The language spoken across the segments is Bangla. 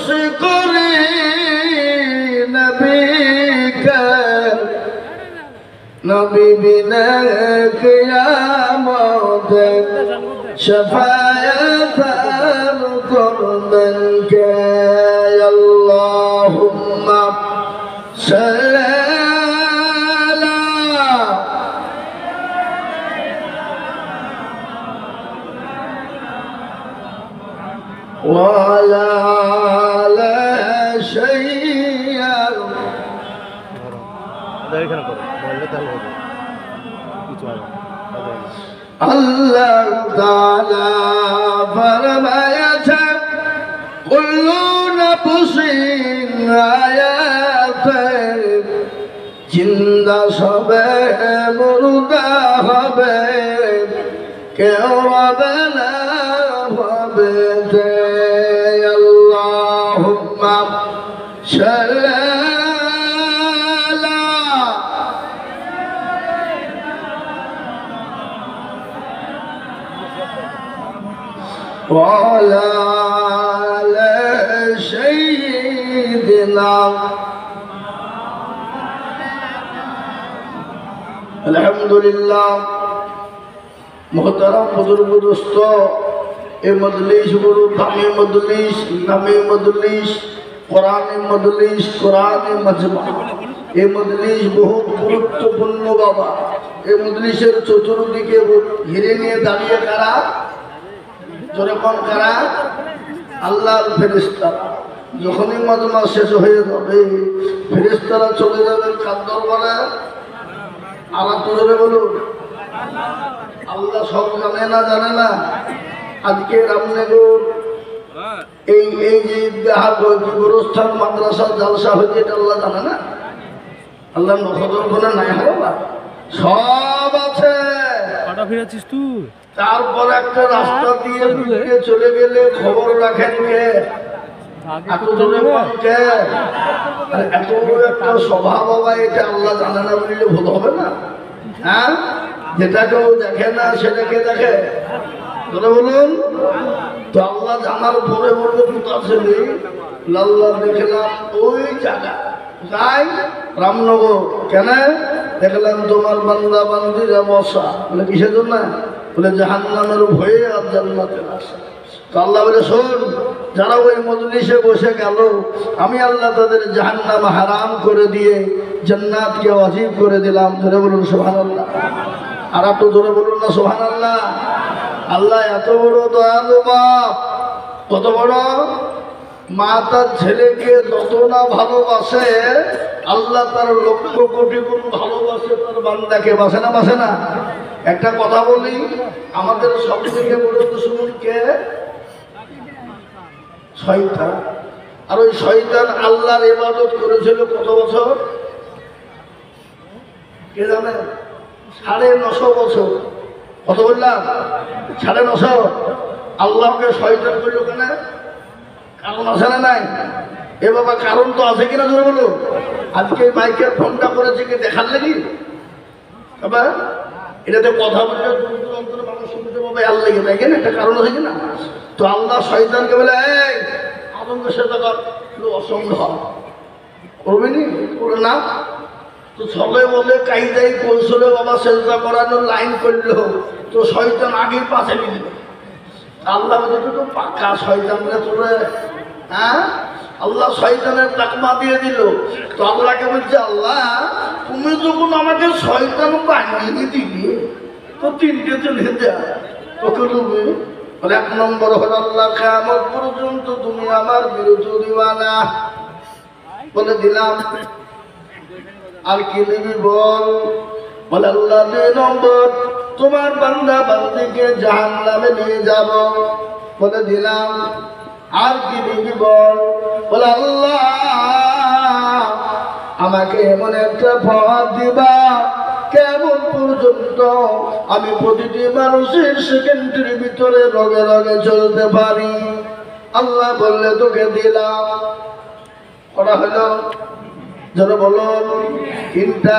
খুশি করি নবীকে নবী বিনা কিয়ামতে শাফায়াত করবেন কে আল্লাহুম্মা সাল্লি وعلى آل আল্লাহ তাআলা ফরমায়েছেন কুল্লু নাফসিন আয়াতে জিন্দা সবে মুর্দা হবে কেউ হবে না হবে আল্লাহুম্মা সাল্লি وعلى آل سيدنا الحمد لله محترم बुजुर्ग दोस्तों ये मजलिस बड़ो दामी मजलिस नामी मजलिस कुरानी मजलिस कुरानी मजमा ये मजलिस बहुत गुरुत्वपूर्ण बाबा ये मजलिसेर चतुर्दिके घिरे निये दाड़िये कारा যখন কারা আল্লাহর ফেরেশতারা যখনই মজমা শেষ হয়ে যাবে ফেরেশতারা চলে যাবে কার দরবারে আর তোরে বলুন আল্লাহ সব জানে না আজকে রামনগর এই যে ঈদগাহ গোরস্থান মাদ্রাসা জালসা হয়েছে এটা আল্লাহ জানে না আল্লাহ নখদর বলে নাই হবে সব আছে কাটা ফিরাছিস তুই তারপর একটা রাস্তা দিয়ে ঢুকে চলে গেলে খবর রাখেন কে এত দূরে কে এত বড় একটা স্বভাব বাবা এটা আল্লাহ জানে না বললে ভুল হবে না হ্যাঁ যেটা কেউ দেখে না সেটাকে দেখে ধরে বলুন তো আল্লাহ জানার পরে বলবো কোথাও ছেলে আল্লাহ দেখলাম ওই জায়গা যাই রামনগর কেন দেখলাম তোমার বান্দা বান্দিরা বসা বলে কিসের জন্য বলে জাহান্নামের ভয়ে আর জান্নাতের আশা তো আল্লাহ বলে শোন যারা ওই মজলিসে বসে গেল আমি আল্লাহ তাদের জাহান্নাম হারাম করে দিয়ে জান্নাতকে ওয়াজিব করে দিলাম ধরে বলুন সুবহানাল্লাহ আর একটু ধরে বলুন না সুবহানাল্লাহ আল্লাহ এত বড় দয়ালু বাপ কত বড় মা তার ছেলেকে যত না ভালোবাসে আল্লাহ তার লক্ষ কোটি গুণ ভালোবাসে তার বান্দাকে বাসে না একটা কথা বলি আমাদের সব থেকে বড় দুশমন কে শয়তান আর ওই শয়তান আল্লাহর ইবাদত করেছিল কত বছর কে জানে 950 বছর কত বললাম 950 আল্লাহকে শয়তান করল কেন কারণ আছে না নাই এ বাবা কারণ তো আছে কিনা ধরে বলো আজকে মাইকের ফোনটা করেছে কি দেখার লাগি বাবা এটাতে কথা বললে দূর দূরান্তরে মানুষ শুনতে পাবে আল্লাহ লেগে তাই কেন একটা কারণ আছে কিনা তো আল্লাহ শয়তানকে বলে এই আদমকে সেটা কর অসম্ভব করবে নি করে না তো সবাই বলে কাইদাই কৌশলে বাবা সেজদা করানোর লাইন করলো তো শয়তান আগেই পাশে নিয়ে দিল আল্লাহ তো পাক্কা শয়তানকে তোরে হ্যাঁ আল্লাহ শয়তানের তাকমা দিয়ে দিল তো আল্লাহকে বলছে আল্লাহ তুমি যখন আমাকে শয়তান বানিয়ে দিবি তো তিনটে চলে দেয় তোকে তুমি বলে 1 নম্বর হল আল্লাহ কিয়ামত পর্যন্ত তুমি আমার বিরুদ্ধে দিবা না বলে দিলাম আর কি দিবি বল বলে আল্লাহ 2 নম্বর তোমার বান্দা বান্দিকে জাহান্নামে নিয়ে যাব বলে দিলাম আর কি দিবি বল বলে আল্লাহ আমাকে এমন একটা পথ দিবা কেমন পর্যন্ত আমি প্রতিটি মানুষের সেকেন্ডের ভিতরে রগে রগে চলতে পারি আল্লাহ বললে তোকে দিলাম করা হলো যেন বলুন তিনটা।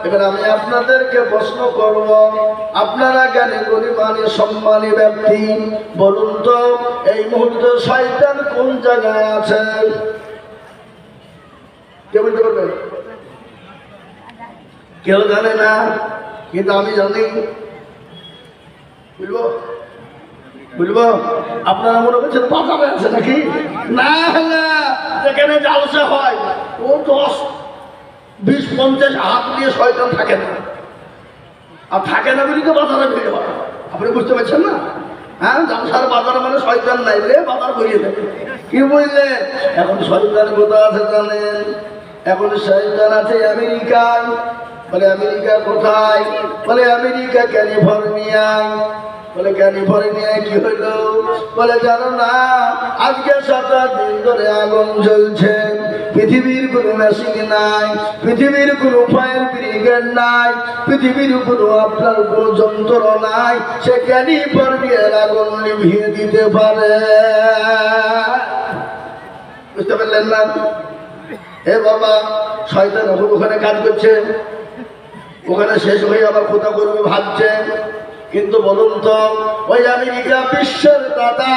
এবার আমি আপনাদেরকে প্রশ্ন করব, আপনারা জ্ঞানী গরিমানি সম্মানী ব্যক্তি, বলুন তো এই মুহূর্তে শয়তান কোন জায়গায় আছে? কে বলতে পারবে? কেউ জানে না, কিন্তু আমি জানি। বুঝবো বুঝবো আপনারা মনে করছেন বাজারে আছে নাকি? না না, যেখানে জালসা হয় ও 10-20-50 হাত দিয়ে শয়তান থাকে না, আর থাকে না বলি তো বাজারে ভিড় হয়। আপনি বুঝতে পারছেন না? হ্যাঁ, জালসার বাজারে মানে শয়তান নাই রে, বাজার করিয়ে দেবে। কি বুঝলেন? এখন শয়তান কোথায় আছে জানেন? এখন শয়তান আছে আমেরিকায়। বলে আমেরিকা কোথায়? বলে আমেরিকা ক্যালিফোর্নিয়ায়। বলে ক্যালিফোর্নিয়ায় কি হইলো? বলে জানো না, আজকে 7 দিন ধরে আগুন জ্বলছে, পৃথিবীর কোনো মেশিন নাই, পৃথিবীর কোনো ফায়ার ব্রিগেড নাই, পৃথিবীর কোনো আপনার কোনো যন্ত্র নাই, সে ক্যালিফোর্নিয়ার আগুন নিভিয়ে দিতে পারে। বুঝতে পারলেন না? এ বাবা, শয়তান ওখানে কাজ করছে, ওখানে শেষ হয়ে আবার কোথা করবে ভাবছে। কিন্তু বলুন তো ওই আমেরিকা বিশ্বের দাদা,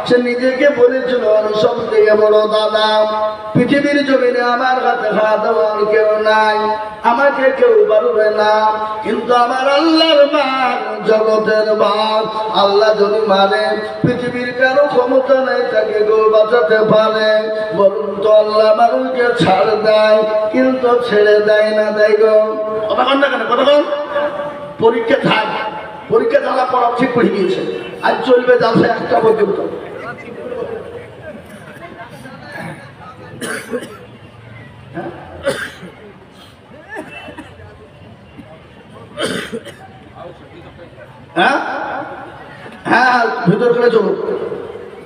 সে নিজেকে বলেছিল আমি সব থেকে বড় দাদা, পৃথিবীর জমিনে আমার হাতে হাত দেওয়ার কেউ নাই, আমাকে কেউ পারবে না। কিন্তু আমার আল্লাহর মান, জগতের মান, আল্লাহ যদি মানে পৃথিবীর কারো ক্ষমতা নেই তাকে কেউ বাঁচাতে পারে। বলুন তো আল্লাহ মানুষকে ছাড় দেয়, কিন্তু ছেড়ে দেয় না। দেয় গো কথা কন না কেন? কথা কন। পরীক্ষা থাক, পরীক্ষা জ্বালা পড়া ঠিক করে গিয়েছে, আজ চলবে যাচ্ছে 1টা পর্যন্ত। হ্যাঁ হ্যাঁ, ভিতর করে চলো,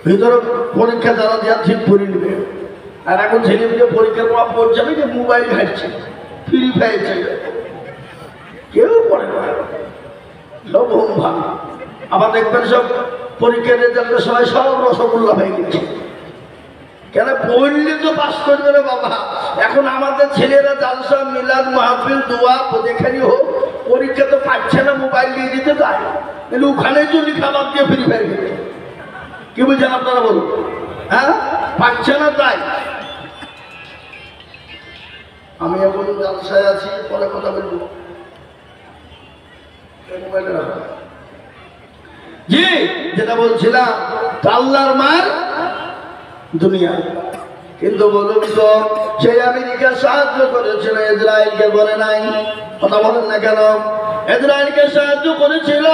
ভিতরে পরীক্ষা যারা দেওয়া ঠিক করে নেবে। আর এখন ছেলে মেয়ে পরীক্ষার পর পড়ছে যে মোবাইল ঘাটছে, ফ্রি ফায়ার চাইবে, কেউ পড়ে না, সব হোম ভাগ। আবার দেখবেন সব পরীক্ষার রেজাল্টের সময় সব রসগোল্লা হয়ে গেছে। কেন? পড়লে তো পাস করবে না বাবা। এখন আমাদের ছেলেরা জালসা, মিলাদ, মাহফিল, দোয়া যেখানে হোক, পরীক্ষা তো পাচ্ছে না, মোবাইল দিয়ে দিতে চায়, কিন্তু ওখানে যদি খাবার দিয়ে ফ্রি ফায়ার খেতে। কি বুঝছেন আপনারা বলুন? হ্যাঁ, পাচ্ছে না তাই। আমি এখন জালসায় আছি, পরে কথা বলবো। জি, যেটা বলছিলাম, আল্লাহর মার দুনিয়া। কিন্তু বলুন তো সেই আমেরিকা সাহায্য করেছিল ইসরায়েলকে, বলে নাই? কথা বলেন না কেন? ইসরায়েলকে সাহায্য করেছিল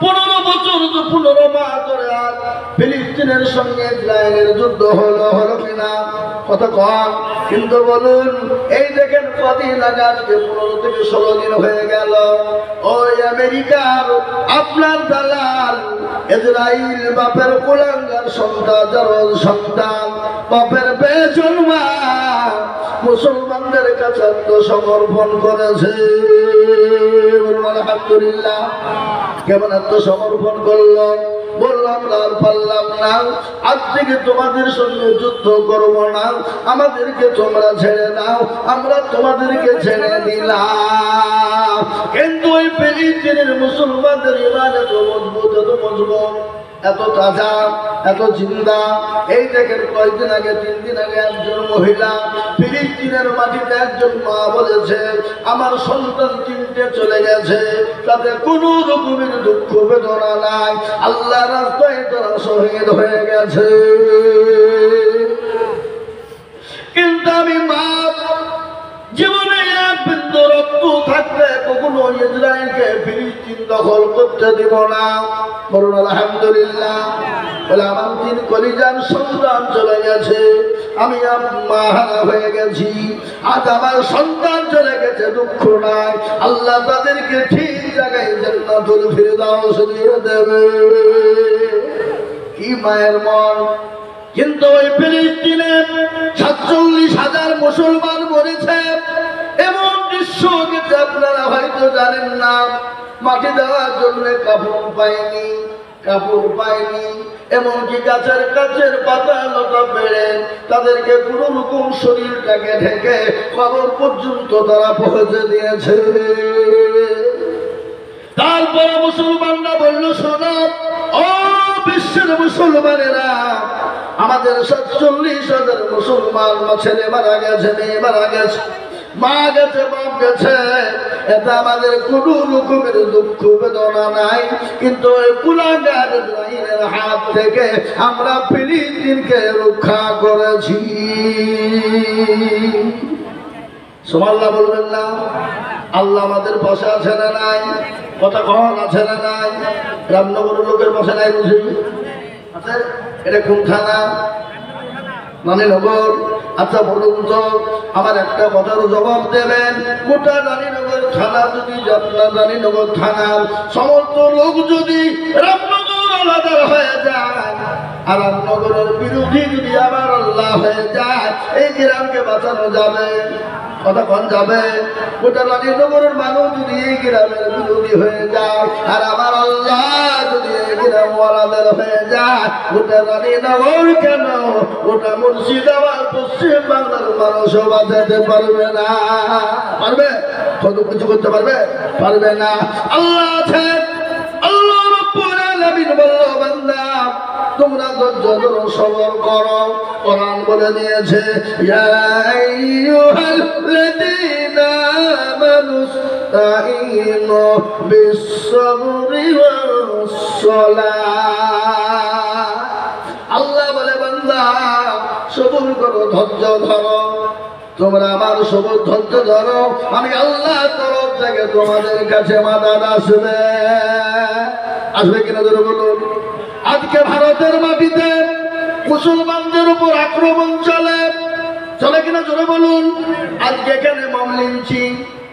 15 বছর, 15 মাস ধরে ফিলিস্তিনের সঙ্গে ইসরায়েলের যুদ্ধ হলো, হলো কিনা? কথা কম। কিন্তু বলুন এই দেখেন কদিন আগে, আজকে 15 থেকে 16 দিন হয়ে গেল, ওই আমেরিকার আপনার দালাল ইসরায়েল বাপের কুলাঙ্গার সন্তান, সন্তান বাপের বেজন্মা মুসলমানদের কাছে আত্মসমর্পণ করেছে। আলহামদুলিল্লাহ। কেমন আত্মসমর্পণ করলো? বললাম আর পারলাম না, আজ থেকে তোমাদের সঙ্গে যুদ্ধ করব না, আমাদেরকে তোমরা ছেড়ে দাও, আমরা তোমাদেরকে ছেড়ে দিলাম। কিন্তু ওই ফিলিস্তিনের মুসলমানদের ইমান এত মজবুত, এত মজবুত, এত তাজা, এত জিন্দা। এই দেখেন কয়েকদিন আগে, 3 দিন আগে একজন মহিলা ফিলিস্তিনের মাটিতে একজন মা বলেছে আমার সন্তান 3টে চলে গেছে, তাতে কোনো রকমের দুঃখ বেদনা নাই, আল্লাহ রাস্তায় তারা শহীদ হয়ে গেছে। কিন্তু আমি মা জীবনে এক বিন্দু রক্ত থাকলে কখনো ইসরায়েলকে ফিলিস্তিন দখল করতে দিব না। বলুন আলহামদুলিল্লাহ। বলে আমার 3 কলিজার সন্তান চলে গেছে, আমি মাহারা হয়ে গেছি, আজ আমার সন্তান চলে গেছে, দুঃখ নাই, আল্লাহ তাদেরকে ঠিক জায়গায় জান্নাতুল ফিরদাউস দিয়ে দেবে। কি মায়ের মন! কিন্তু ওই ফিলিস্তিনে 47,000 মুসলমান মরেছে, এমন দৃশ্য গেছে আপনারা হয়তো জানেন না। মাটি দেওয়ার জন্য কাপড় পায়নি, কাপড় পায়নি, এমনকি গাছের কাছের পাতা লতা পেড়ে তাদেরকে কোনো রকম শরীরটাকে ঢেকে কবর পর্যন্ত তারা পৌঁছে দিয়েছে। তারপরে মুসলমানরা বলল, শোনো ও বিশ্বের মুসলমানেরা, আমাদের 47,000 মুসলমান ছেলে মারা গেছে, মেয়ে মারা গেছে, মা গেছে, বাপ গেছে, এতে আমাদের কোনো রকমের দুঃখ বেদনা নাই, কিন্তু ওই কুলাঙ্গার ইসরাইলের হাত থেকে আমরা ফিলিস্তিনকে রক্ষা করেছি। সুবহানাল্লাহ বলবেন না? আল্লাহ আমাদের পাশে আছে না নাই? কথা কখন আছে না নাই? রামনগরের লোকের পাশে নাই বুঝি? আছে? এটা কোন থানা? রানীনগর। আচ্ছা বলুন তো, আমার একটা কথার জবাব দেবেন, গোটা রানীনগর থানা যদি, আপনার রানীনগর থানার সমস্ত লোক যদি রামনগর আলাদা হয়ে যায় আর রামনগরের বিরোধী যদি আবার আল্লাহ হয়ে যায়, এই গ্রামকে বাঁচানো যাবে? কথা কন যাবে? গোটা রানীনগরের মানুষ যদি এই গ্রামের বিরোধী হয়ে যায় আর আমার আল্লাহ যদি এই গ্রাম ওয়ালাদের হয়ে যায়, গোটা রানীনগর কেন গোটা মুর্শিদাবাদ পশ্চিম বাংলার মানুষও বাঁচাতে পারবে না। পারবে? কত কিছু করতে পারবে? পারবে না। আল্লাহ আছেন, আল্লাহ রাব্বুল আলামিন বলল, বান্দা তোমরা ধৈর্য ধরো, সবর করো। কোরআন বলে দিয়েছে, ইয়া আইয়ুহাল্লাযীনা আমানু ইসতাঈনু বিস-সাবরি ওয়াস-সালাহ। আল্লাহ বলে, বান্দা সবর করো, ধৈর্য ধরো। তোমরা আমার সবর ধৈর্য ধরো, আমি আল্লাহ তরফ থেকে তোমাদের কাছে মাদাদ আসবে। আসবে কিনা ধরে বলুন? আজকে ভারতের মাটিতে মুসলমানদের উপর আক্রমণ চলে, চলে কিনা জোরে বলুন? আজকে এখানে মব লিঞ্চিং,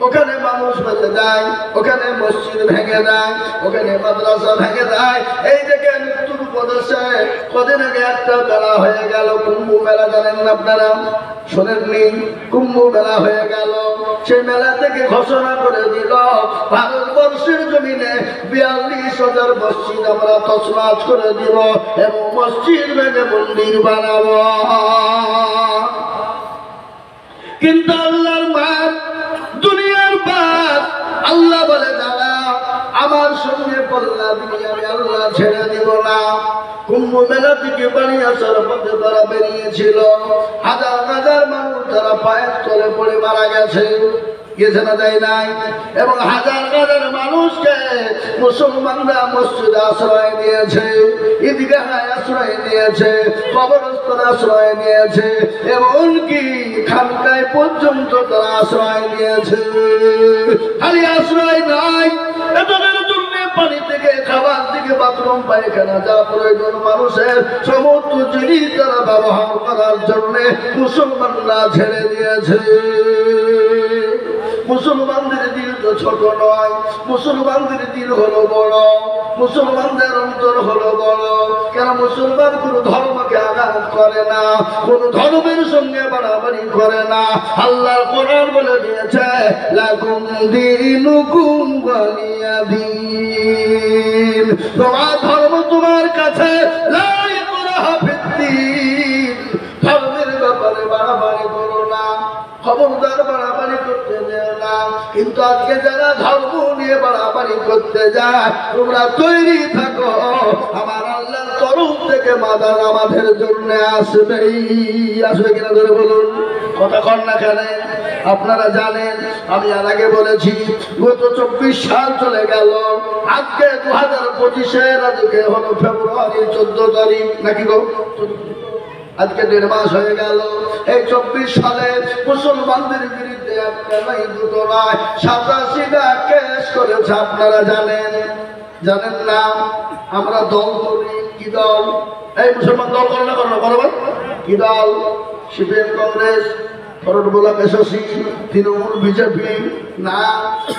ওখানে মানুষ বেঁচে যায়, ওখানে মসজিদ ভেঙে দেয়, ওখানে মাদ্রাসা ভেঙে দেয়। এই দেখেন উত্তর প্রদেশে কদিন আগে একটা মেলা হয়ে গেল, কুম্ভ মেলা, জানেন না আপনারা? শোনেননি? কুম্ভ মেলা হয়ে গেল। সেই মেলা থেকে ঘোষণা করে দিল, ভারতবর্ষের জমিনে 42,000 মসজিদ আমরা তছনছ করে দিব এবং মসজিদ ভেঙে মন্দির বানাবো। কিন্তু আল্লাহর মাপ, দুনিয়ার বাপ, আল্লাহ বলে, দাদা আমার সঙ্গে পাল্লা দিলে আমি আল্লাহ ছেড়ে দিব না। কুম্ভ মেলা থেকে বাড়ি আসার পথে তারা বেরিয়েছিল, হাজার হাজার মানুষ তারা পায়ের তলে পড়ে মারা গেছে, গেছে না যায় নাই? এবং হাজার হাজার মানুষকে মুসলমানরা মসজিদে আশ্রয় দিয়েছে, ঈদগাহে আশ্রয় দিয়েছে, কবরস্থানে আশ্রয় দিয়েছে, এমনকি খানকায় পর্যন্ত তারা আশ্রয় দিয়েছে। খালি আশ্রয় নাই, এদের জন্য পানি থেকে, খাবার থেকে, বাথরুম, পায়খানা, যা প্রয়োজন মানুষের সমস্ত জিনিস তারা ব্যবহার করার জন্য মুসলমানরা ছেড়ে দিয়েছে। মুসলমানদের দিল তো ছোট নয়, মুসলমানদের দিল হলো বড়, মুসলমানদের অন্তর হলো বড়। কেন? মুসলমান কোন ধর্মকে আঘাত করে না, কোন ধর্মের সঙ্গে বাড়াবাড়ি করে না। আল্লাহর কোরআন বলে দিয়েছে, লাকুম দীনুকুম ওয়ালিয়া দীন। তোমার ধর্ম তোমার কাছে, লা ইকরাহা ফিদ্দীন। ধর্মের ব্যাপারে বাড়াবাড়ি করো না, খবরদার বাড়াবাড়ি করতে দেয় না। কিন্তু আজকে যারা ধর্ম নিয়ে বাড়াবাড়ি করতে যায়, তোমরা তৈরি থাকো, আমার আল্লাহর তরফ থেকে মাদার আমাদের জন্য আসবেই। আসবে কিনা ধরে বলুন? কথা কন না কেন? আপনারা জানেন, আমি আর আগে বলেছি, গত 24 সাল চলে গেল, আজকে 2025-এর আজকে হলো ফেব্রুয়ারি 14 তারিখ নাকি গো? আজকে 1.5 মাস হয়ে গেল। এই 24 সালে মুসলমানদের বিরুদ্ধে একটা নাই, দুটো নয়, 87টা কেস করেছে। আপনারা জানেন? জানেন না? আমরা দল করি। কি দল? এই মুসলমান দল করে না, করো না, করো কি দল? CPM, Congress, forward block, SOC, Trinamool, BJP না।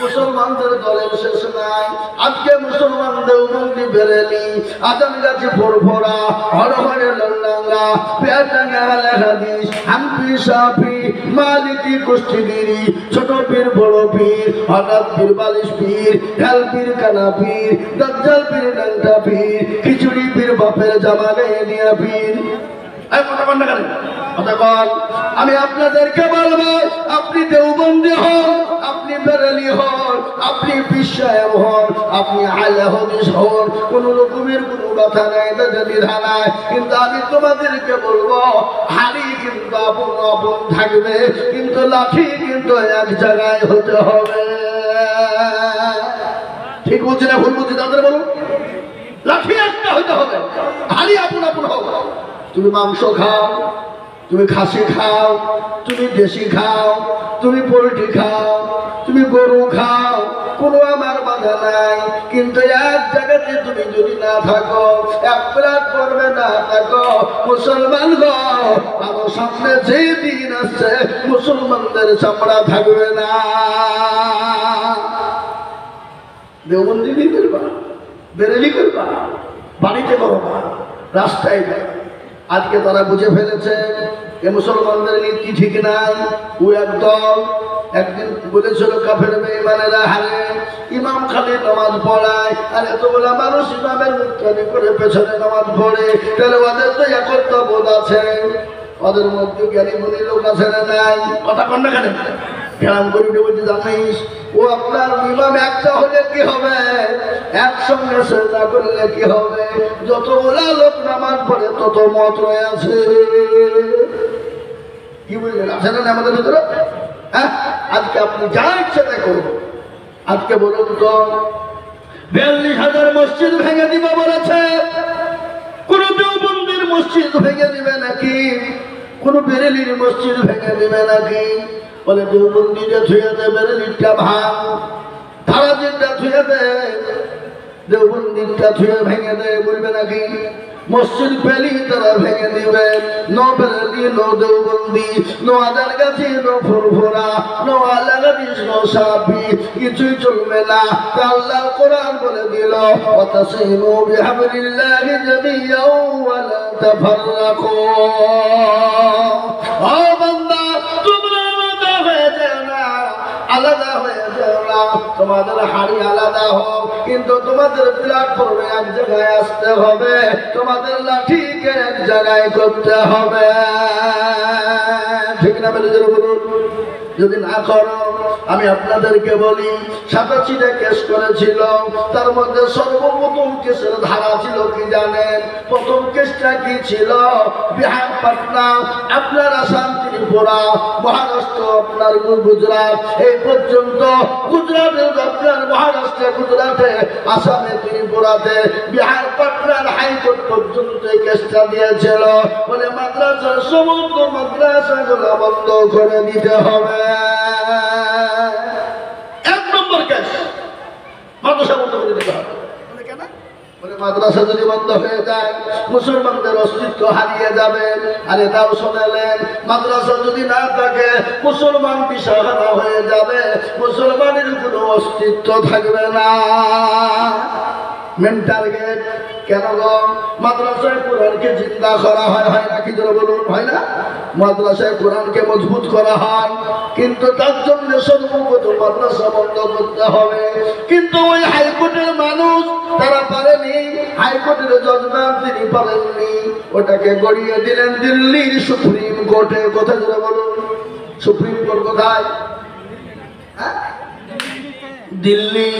মুসলমানদের দলের শেষ নাই। আজকে মুসলমানদের উন্নতি বেরেলি, আজান গাছে ফোরফোরা, হরহরে লল্লাঙ্গা, পেয়াটাঙ্গা হাদিস, হাম্পি সাফি, মালিকি কুষ্টিগিরি, ছোট পীর, বড় পীর, হঠাৎ পীর, বালিশ পীর, ঢাল পীর, কানা পীর, দাজ্জাল পীর, ডাঙ্গা পীর, খিচুড়ি পীর, বাপের জামা গায়ে নিয়া পীর। এই কথা কন না কেন? কথা বল। আমি আপনাদেরকে বলবো, আপনি দেওবন্দি হন, আপনি বেরেলি হন, আপনি বিশ্বায়ব হন, আপনি আলে হাদিস হন, কোন রকমের কোনো কথা নাই, দ্বিধা নাই। কিন্তু আমি তোমাদেরকে বলবো, হাড়ি কিন্তু আপন আপন থাকবে, কিন্তু লাঠি কিন্তু এক জায়গায় হতে হবে। ঠিক বলছি না ভুল বলছি? তাদের বলুন, লাঠি একটা হতে হবে, হাড়ি আপন আপন হবে। তুমি মাংস খাও, তুমি খাসি খাও, তুমি দেশি খাও, তুমি পোলট্রি খাও, তুমি গরু খাও, কোনো আমার বাধা নাই। কিন্তু এক জায়গাতে তুমি যদি না থাকো, এক প্লাট করবে না থাকো, মুসলমান গো, আমার সামনে যে দিন আসছে মুসলমানদের চামড়া থাকবে না। দেওবন্দি করবা, বেরেলি করবা, বাড়িতে করবা, রাস্তায় যাবে। আজকে তারা বুঝে ফেলেছে এ মুসলমানদের নীতি ঠিক নাই। ও একদল একদিন বলেছিল কাফের বেঈমানেরা, হারে ইমাম খালি নামাজ পড়ায়, আর এতগুলা মানুষ ইমামের মুক্তাদি করে পেছনে নামাজ পড়ে, তাহলে ওদের তো একত্র বোধ আছে, ওদের মধ্যে জ্ঞানী গুণী লোক আছে না নাই? কথা কন না কেন? খেলাম করি বলতে জানিস, ও আপনার ইমাম একটা হলে কি হবে, একসঙ্গে সেজদা করলে কি হবে? যতগুলা লোক নামাজ পড়ে তত মত রয়েছে। কি বললেন, আছে না আমাদের ভিতরে? হ্যাঁ, আজকে আপনি যা ইচ্ছে দেখুন। আজকে বলুন তো, 42,000 মসজিদ ভেঙে দিব বলেছে, কোন দেওবন্দির মসজিদ ভেঙে দিবে নাকি? কোন বেরেলির মসজিদ ভেঙে দিবে নাকি? বলে দেওবন্দিটা ধুয়ে দে, বেরেলিটা ভাঙ, ধারাজিটা ধুয়ে দে, দেওবন্দিটা ধুয়ে ভেঙে দে, বলবে নাকি? মসজিদ পেলি তারা ভেঙে দিবে। No Bareilly, no Deobandi, no আদারগাছি, নো ফুরফুরা, নো আলাগাদিস, নো সাফি, কিছুই চলবে না। আল্লাহ কোরআন বলে দিল, ওয়াতাসিমু বিহাবলিল্লাহি জামিআন ওয়া লা তাফাররাকু। ও বান্দা, তোমরা আলাদা হয়ে যাও না, আলাদা হয়ে যাও না। তোমাদের হাড়ি আলাদা হোক, কিন্তু তোমাদের প্ল্যাটফর্মে এক জায়গায় আসতে হবে, তোমাদের লাঠিকে এক জায়গায় করতে হবে। ঠিক না বলে বলুন? যদি না করো, আমি আপনাদেরকে বলি, 87টা কেস করেছিল, তার মধ্যে সর্বপ্রথম কেসের ধারা ছিল কি জানেন? প্রথম কেসটা কি ছিল? বিহার, পাটনা, আপনার আসাম, ত্রিপুরা, মহারাষ্ট্র, আপনার গুজরাট, এই পর্যন্ত গুজরাটে, আপনার মহারাষ্ট্রে, গুজরাটে, আসামে, ত্রিপুরাতে, বিহার, পাটনার হাইকোর্ট পর্যন্ত এই কেসটা দিয়েছিল। বলে মাদ্রাসার সমস্ত মাদ্রাসাগুলো বন্ধ করে দিতে হবে। এক নম্বর কেস, মাদ্রাসা বন্ধ করে দিতে হবে। বলে কেন? বলে মাদ্রাসা যদি বন্ধ হয়ে যায় মুসলমানদের অস্তিত্ব হারিয়ে যাবে। আরে তাও শোনালেন, মাদ্রাসা যদি না থাকে মুসলমান দিশাহারা হয়ে যাবে, মুসলমানের কোনো অস্তিত্ব থাকবে না। মেন টার্গেট কেন গো? মাদ্রাসায় কোরআনকে জিন্দা করা হয়, হয় না? কি জন্য বলুন, হয় না? মাদ্রাসায় কোরআনকে মজবুত করা হয়, কিন্তু তার জন্য সর্বপ্রথম মাদ্রাসা বন্ধ করতে হবে। কিন্তু ওই হাইকোর্টের মানুষ তারা পারেনি, হাইকোর্টের জজমেন্ট তিনি পারেননি, ওটাকে গড়িয়ে দিলেন দিল্লির সুপ্রিম কোর্টে। কোথায় জন্য বলুন? সুপ্রিম কোর্ট কোথায়? দিল্লি।